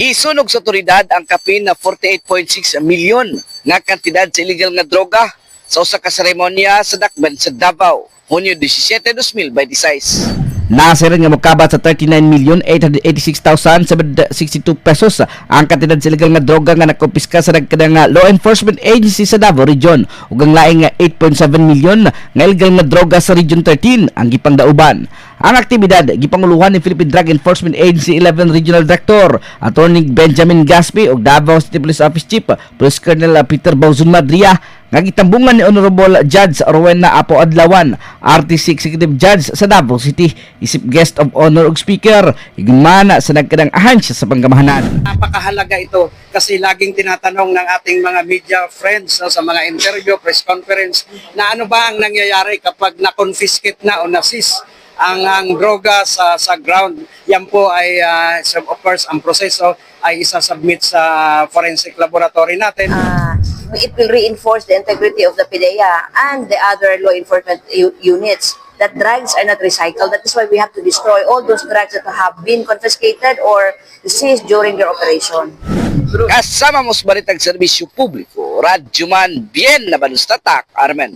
Isunog sa otoridad ang kapin na 48.6 milyon nga kantidad sa illegal nga droga sa usa ka seremonya sa Dakban sa Davao, Hunyo 17, 2026. Nasirin nga mokabat sa 39,886,762 pesos ang kantidad sa illegal nga droga nga nakumpiska sa nagkadang law enforcement agency sa Davao Region ug ang laing nga 8.7 milyon nga illegal nga droga sa Region 13 ang gipangdauban. Ang aktibidad gipanguluhan ni Philippine Drug Enforcement Agency 11 Regional Director Attorney Benjamin Gaspi ug Davao City Police Office Chief Police Colonel Peter Bauzon Madria nga gitambungan ni Honorable Judge Rowena Apo Adlawan, RTC Executive Judge sa Davao City, isip guest of honor ug speaker, higmana sa nagkadang ahansya sa panggamahanan. Napakahalaga ito kasi laging tinatanong ng ating mga media friends sa mga interview, press conference, na ano ba ang nangyayari kapag na-confiscate na o na-seize ang droga sa ground. Yan po ay, of course, ang proseso ay isasubmit sa forensic laboratory natin. It will reinforce the integrity of the PDEA and the other law enforcement units that drugs are not recycled. That is why we have to destroy all those drugs that have been confiscated or seized during their operation. Kasama mo sa balitang serbisyo publiko, Radyo Man Bien na Balustatak, Armen.